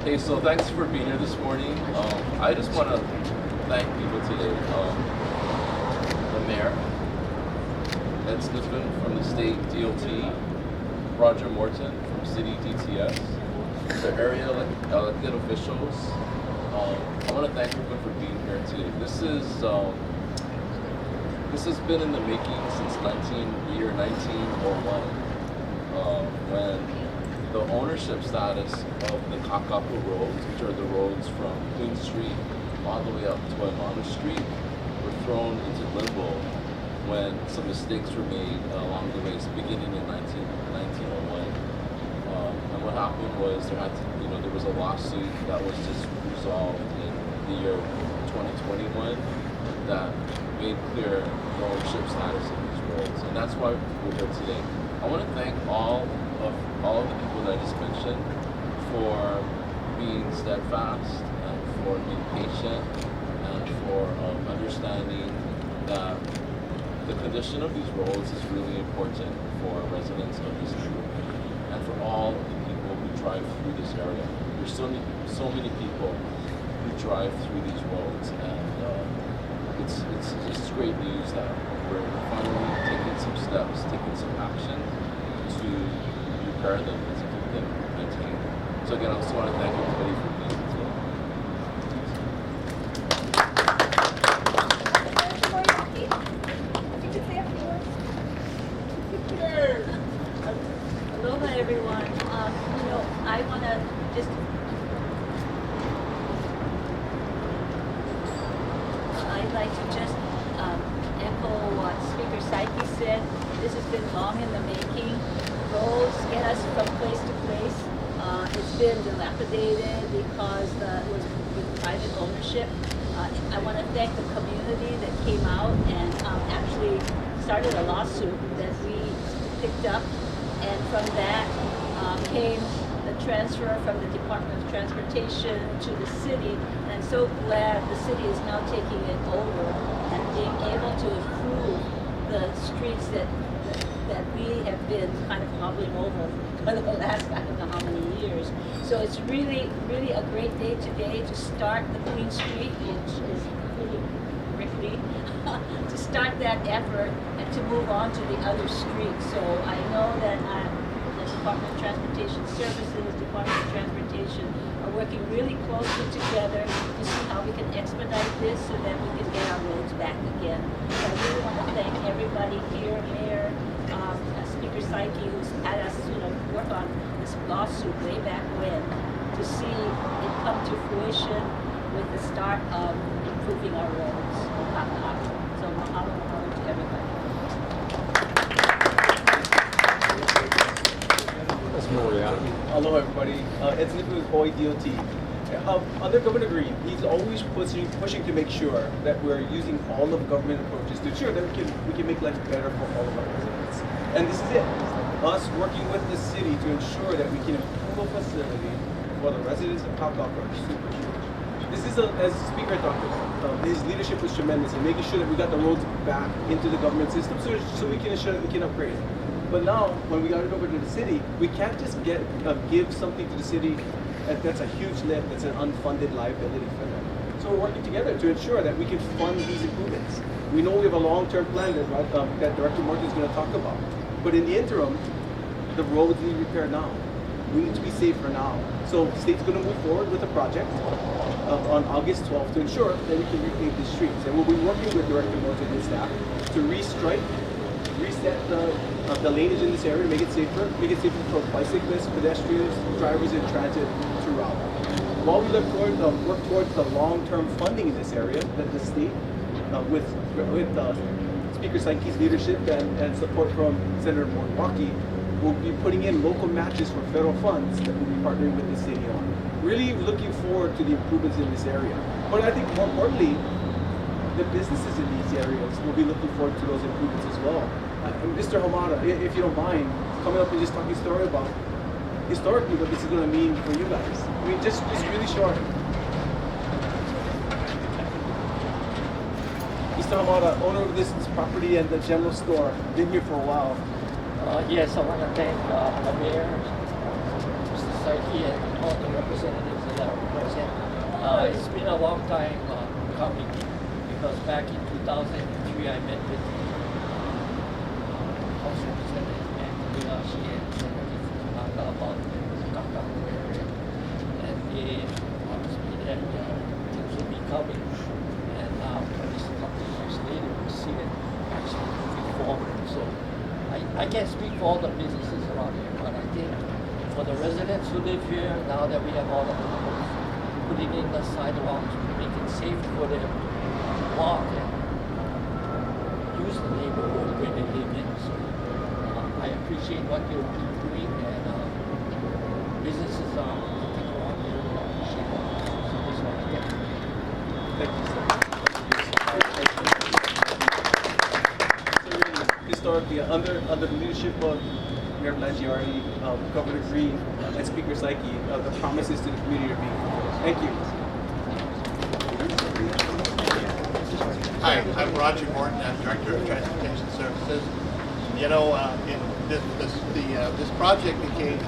Hey, so thanks for being here this morning. I just want to thank people today. The mayor, Ed Sniffen from the state DOT, Roger Morton from city DTS, the area elected officials. I want to thank everyone for being here today. This has been in the making since 1901, when the ownership status of the Kakaʻako roads, which are the roads from Queen Street all the way up to Waimana Street, were thrown into limbo when some mistakes were made along the way, beginning in 1901. And what happened was there was a lawsuit that was just resolved in the year 2021 that made clear the ownership status of these roads, and that's why we're here today. I want to thank all of the people that I just mentioned for being steadfast and for being patient and for understanding that the condition of these roads is really important for residents of this neighborhood and for all of the people who drive through this area. There's so many people who drive through these roads, and it's just great news that we're finally taking some steps, taking some action to repair them and to keep them maintained. So again, I just want to thank everybody for being here today. Aloha, everyone. I want to just I'd like to just echo what Speaker Saiki said. This has been long in the making. Roads get us from place to place. It's been dilapidated because it was with private ownership. I want to thank the community that came out and actually started a lawsuit that we picked up, and from that came the transfer from the Department of Transportation to the city, and I'm so glad the city is now taking it over and being able to improve the streets that we have been kind of hobbling over for the last I don't know how many years. So it's really, really a great day today to start the Queen Street, which is really rickety, to start that effort and to move on to the other streets. So I know that the Department of Transportation Services, Department of Transportation are working really closely together to see how we can expedite this so that we can get our roads back again. So I really want to thank everybody here, Mayor, Speaker Saiki, who's had us, work on this lawsuit way back when, to see it come to fruition with the start of improving our roads in Kakaʻako. So mahalo to everybody. Hello everybody, Ed Sniffen with Hawaii DOT. Under Governor Green, he's always pushing to make sure that we're using all of government approaches to ensure that we can make life better for all of our residents. And this is it. Us working with the city to ensure that we can improve a facility for the residents of Kakaʻako are super huge. This is, as the Speaker talked about, his leadership was tremendous in making sure that we got the roads back into the government system so we can ensure that we can upgrade it. But now, when we got it over to the city, we can't just give something to the city that's a huge lift, that's an unfunded liability for them. So we're working together to ensure that we can fund these improvements. We know we have a long-term plan that Director Morton is going to talk about. But in the interim, the roads need repair now. We need to be safer now. So the state's going to move forward with a project on August 12th to ensure that we can repave the streets. And we'll be working with Director Morton and staff to reset the laneage in this area, make it safer for bicyclists, pedestrians, drivers in transit throughout. While we work towards the long-term funding in this area, that the state, with Speaker Saiki's leadership and support from Senator Moriwaki, will be putting in local matches for federal funds that we'll be partnering with the city on. Really looking forward to the improvements in this area. But I think more importantly, the businesses in these areas will be looking forward to those improvements as well. Mr. Hamada, if you don't mind, coming up and just talking story about historically what this is going to mean for you guys. I mean, just really short. Mr. Hamada, owner of this property and the general store, been here for a while. Yes, I want to thank the mayor, Mr. Saiki, and all the representatives of it's been a long time coming because back in 2003 I met with House Representative and she and somebody from Naka about the Kakaʻako area. And they promised me that things will be coming. And now, at least a couple of years later, we see it actually moving forward. So I can't speak for all the businesses around here, but I think for the residents who live here, now that we have all the potholes, putting in the sidewalks, make it safe for them to walk and use the neighborhood where they live in. So I appreciate what you're doing, and businesses are looking around here to appreciate it. So this one, Thank you, sir. So really, historically, under the leadership of Mayor Blangiardi, Governor Green, and Speaker Saiki, the promises to the community are being fulfilled. Thank you. Hi, I'm Roger Morton. I'm Director of Transportation Services. You know, this project became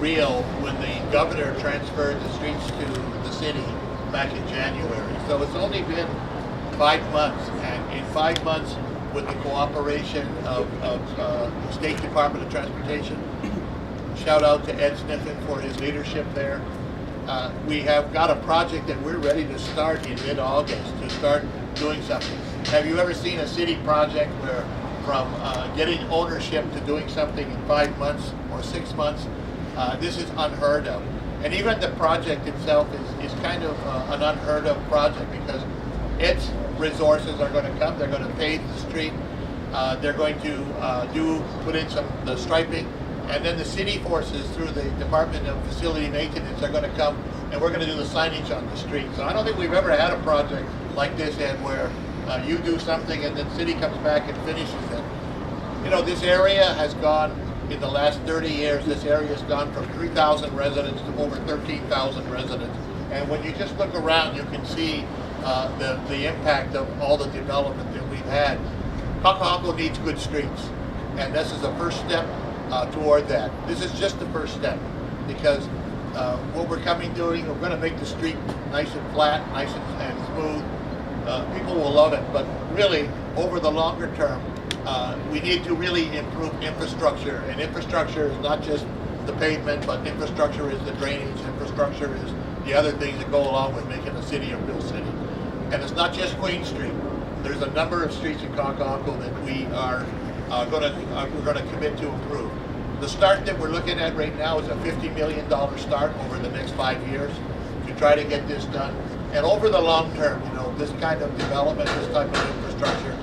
real when the governor transferred the streets to the city back in January. So it's only been 5 months, and in 5 months, with the cooperation of the State Department of Transportation, shout out to Ed Sniffen for his leadership there. We have got a project that we're ready to start in mid-August, to start doing something. Have you ever seen a city project where from getting ownership to doing something in 5 months or 6 months? This is unheard of. And even the project itself is kind of an unheard of project, because its resources are going to come, they're going to pave the street, they're going to put in the striping, and then the city forces through the Department of Facility Maintenance are going to come, and we're going to do the signage on the street. So I don't think we've ever had a project like this, Ed, where you do something and then the city comes back and finishes it. You know, this area has gone, in the last 30 years, this area has gone from 3,000 residents to over 13,000 residents. And when you just look around, you can see the impact of all the development that we've had. Kakaʻako needs good streets, and this is the first step toward that. This is just the first step, because what we're doing, we're going to make the street nice and flat, nice and smooth. People will love it, but really, over the longer term, we need to really improve infrastructure, and infrastructure is not just the pavement, but infrastructure is the drainage, infrastructure is the other things that go along with making a city a real city. And it's not just Queen Street. There's a number of streets in Kakaʻako that we are going to commit to improve. The start that we're looking at right now is a $50 million start over the next 5 years to try to get this done. And over the long term, you know, this kind of development, this type of infrastructure,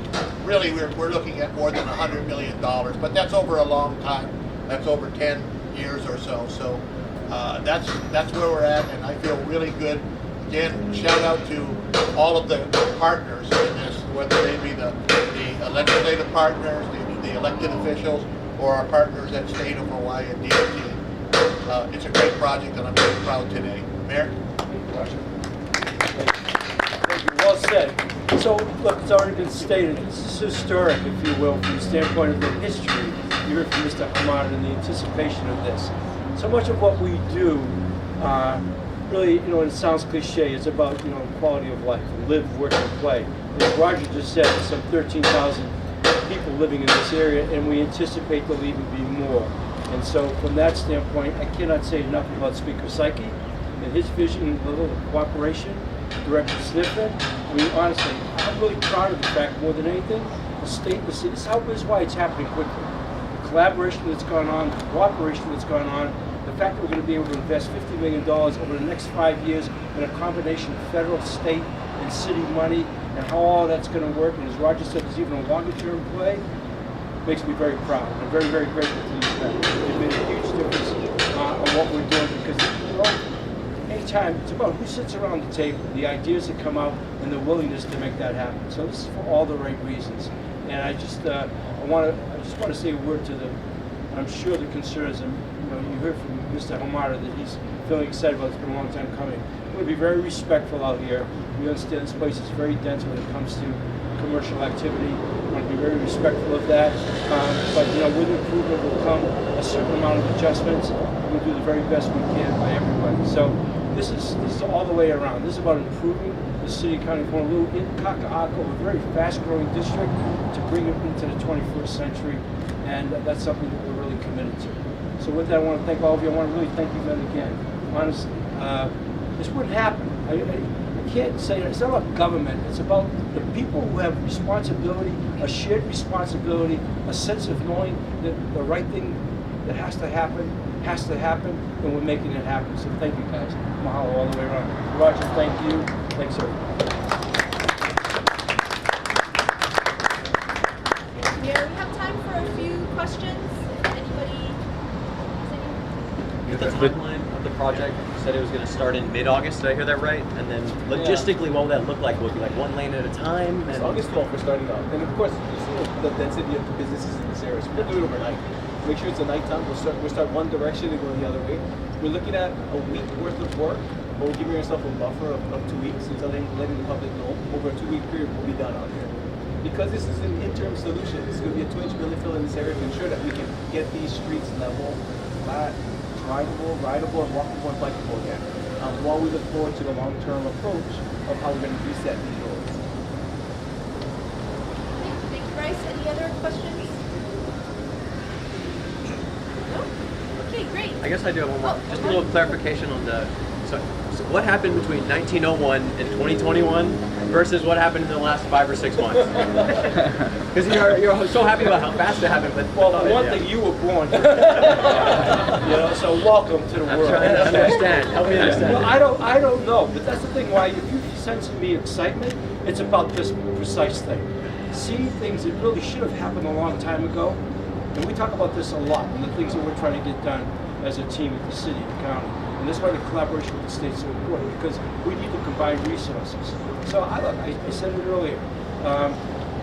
really we're looking at more than $100 million. But that's over a long time. That's over 10 years or so. So that's where we're at, and I feel really good. Again, shout out to all of the partners in this, whether they be the legislative partners, the elected officials, or our partners at State of Hawaiʻi and DOT. It's a great project, and I'm very proud today. Mayor? Thank you. Well said. So, look, it's already been stated. This is historic, if you will, from the standpoint of the history. You heard from Mr. Hamada and the anticipation of this. So much of what we do, really, you know, it sounds cliche, it's about, you know, quality of life, live, work, and play. As Roger just said, there's some 13,000 people living in this area, and we anticipate there'll even be more. And so, from that standpoint, I cannot say enough about Speaker Saiki and his vision and the cooperation, Director Sniffen. I mean, honestly, I'm really proud of the fact, more than anything, the state, the city, this is why it's happening quickly. The collaboration that's gone on, the cooperation that's gone on, the fact that we're going to be able to invest $50 million over the next 5 years in a combination of federal, state, and city money, and how all that's going to work. And as Roger said, there's even a longer-term play. Makes me very proud. I'm very, very grateful to these guys. They've made a huge difference on what we're doing, because, you know, anytime, it's about who sits around the table, the ideas that come out, and the willingness to make that happen. So this is for all the right reasons. And I just want to say a word to them. I'm sure the concerns, and you know, you heard from Mr. Hamada that he's feeling excited about it. It's been a long time coming. We're going to be very respectful out here. We understand this place is very dense when it comes to commercial activity. We want to be very respectful of that. But you know, with improvement will come a certain amount of adjustments. We'll do the very best we can by everybody. So this is all the way around. This is about improving the city of County of Honolulu in Kakaʻako, a very fast-growing district, to bring it into the 21st century, and that's something that we're really committed to. So with that, I want to thank all of you. I want to really thank you then again. Honestly, this wouldn't happen. I can't say it. It's not about government. It's about the people who have responsibility, a shared responsibility, a sense of knowing that the right thing that has to happen, and we're making it happen. So thank you guys. Mahalo all the way around. Roger, thank you. Thanks, everybody. Yeah, we have time for a few questions. If anybody has any. The timeline of the project, you said it was going to start in mid-August, did I hear that right? And then logistically, what would that look like? Would it be like one lane at a time? It's And August 12th, we're starting out. And of course, you see the density of the businesses in this area. So we're going to do it overnight. Make sure it's a nighttime. We'll start one direction and go the other way. We're looking at a week worth of work, but we're giving ourselves a buffer of 2 weeks until letting the public know over a 2-week period we'll be done out here. Because this is an interim solution, it's going to be a 2-inch building fill in this area to ensure that we can get these streets level, flat, rideable, and walkable and bikeable again. While we look forward to the long-term approach of how we're going to reset these roads. Thank you, Bryce. Any other questions? No? Okay, great. I guess I do have one more. Oh, Just a okay. little clarification on the. So what happened between 1901 and 2021 versus what happened in the last 5 or 6 months? Because you're so happy about how fast it happened, but Well, for one thing, you were born. So welcome to the I'm world. trying to understand. Help me understand. Well, I don't know, but that's the thing. Why, if you sense in me excitement, it's about this precise thing. Seeing things that really should have happened a long time ago, and we talk about this a lot, and the things that we're trying to get done as a team with the city and county. And that's why the collaboration with the state is so important, because we need to combine resources. So I said it earlier.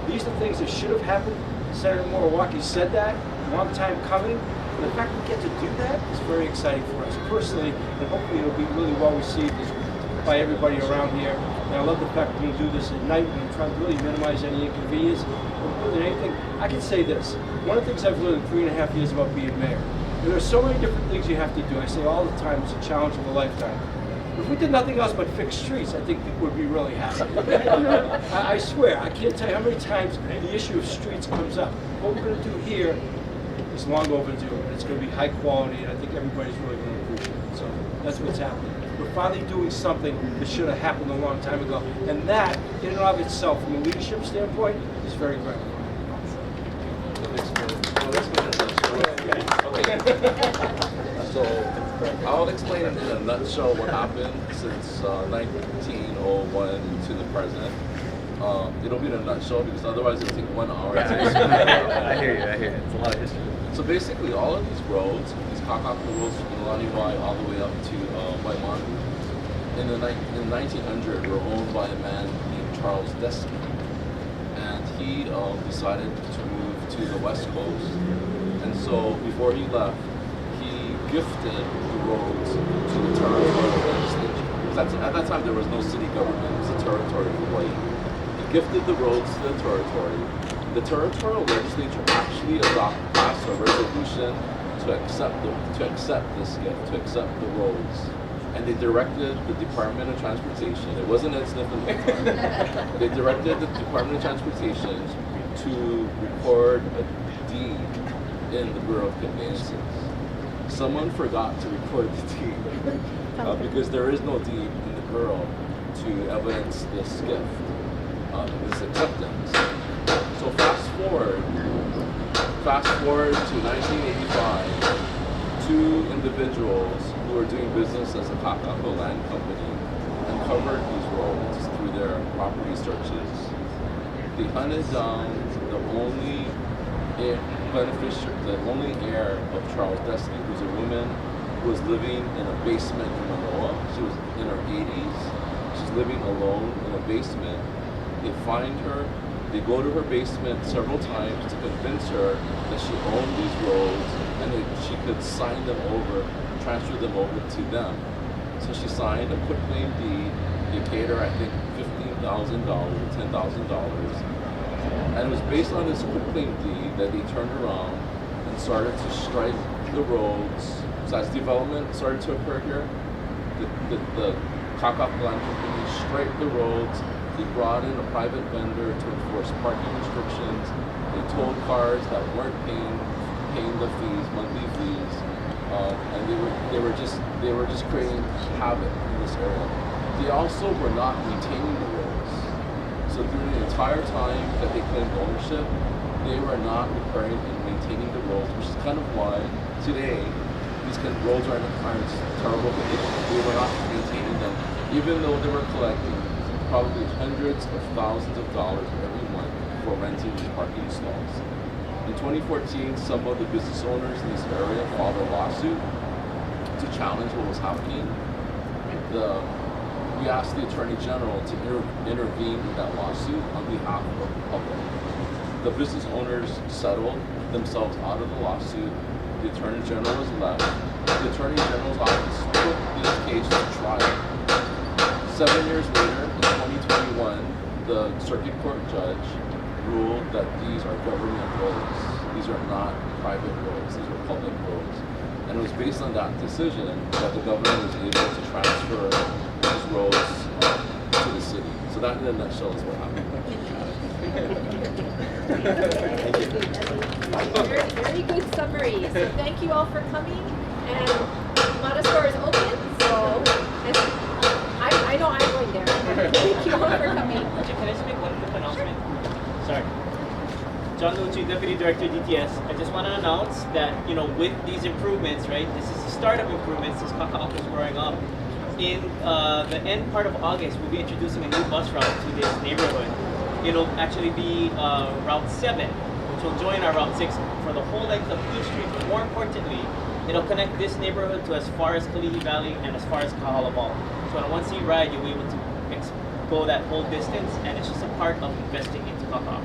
These are things that should have happened. Senator Moriwaki said that, a long time coming. And the fact we get to do that is very exciting for us personally, and hopefully it'll be really well received by everybody around here. And I love the fact that we do this at night and try to really minimize any inconvenience. But more than anything, I can say this. One of the things I've learned in 3.5 years about being mayor, there are so many different things you have to do. I say all the time, it's a challenge of a lifetime. If we did nothing else but fix streets, I think people would be really happy. I swear, I can't tell you how many times the issue of streets comes up. What we're going to do here is long overdue, and it's going to be high quality, and I think everybody's really going to appreciate it. So that's what's happening. We're finally doing something that should have happened a long time ago, and that, in and of itself, from a leadership standpoint, is very gratifying. So I'll explain in a nutshell what happened since 1901 to the present. It'll be in a nutshell because otherwise it'll take 1 hour to explain. I hear you. It's a lot of history. So basically all of these roads, these Kakaʻako roads from Laniwai all the way up to Waimangu, in 1900 were owned by a man named Charles Destiny. And he decided to move to the West Coast. And so before he left, he gifted the roads to the territorial legislature. Because at that time there was no city government, it was the territory of Hawaii. He gifted the roads to the territory. The territorial legislature actually passed a resolution to accept this gift, to accept the roads. And they directed the Department of Transportation, it wasn't Ed Smith at the time, they directed the Department of Transportation to record a deed in the Bureau of Conveyances. Someone forgot to record the deed because there is no deed in the Bureau to evidence this gift, this acceptance. So fast forward to 1985, 2 individuals who were doing business as a Kakaʻako land company uncovered these roads through their property searches. They hunted down the only heir of Charles Destiny, who's a woman who was living in a basement in Manoa. She was in her 80s. She's living alone in a basement. They find her. They go to her basement several times to convince her that she owned these roads and that she could sign them over, transfer them over to them. So she signed a quitclaim deed. They paid her, I think, $15,000, $10,000. And it was based on this quitclaim deed that they turned around and started to stripe the roads. So as development started to occur here, the Kakaʻako land company striped the roads. They brought in a private vendor to enforce parking restrictions. They told cars that weren't paying the fees, monthly fees, and they were just creating havoc in this area. They also were not maintaining the roads. So through the entire time that they claimed ownership, they were not repairing and maintaining the roads, which is kind of why today these kind of roads are in terrible condition. They were not maintaining them, even though they were collecting probably hundreds of thousands of dollars every month for renting these parking stalls. In 2014, some of the business owners in this area filed a lawsuit to challenge what was happening. We asked the Attorney General to intervene in that lawsuit on behalf of the public. The business owners settled themselves out of the lawsuit. The Attorney General was left. The Attorney General's office took this case to trial. 7 years later, in 2021, the Circuit Court judge ruled that these are government roads. These are not private roads. These are public roads. And it was based on that decision that the government was able to transfer these roads to the city. So that in a nutshell is what happened. Very good summary. So thank you all for coming. And Montessor is open, so I know I'm going there. Thank you all for coming. Can I just make one quick announcement? Sorry. John Nucci, Deputy Director DTS. I just want to announce that, with these improvements, right, this is the start of improvements as Kakaʻako is growing up. In the end part of August, we'll be introducing a new bus route to this neighborhood. It'll actually be Route 7, which will join our Route 6 for the whole length of each street. But more importantly, it'll connect this neighborhood to as far as Kalihi Valley and as far as Kahalabal. So on a one-seat ride, you'll be able to go that whole distance, and it's just a part of investing into Kakaʻako.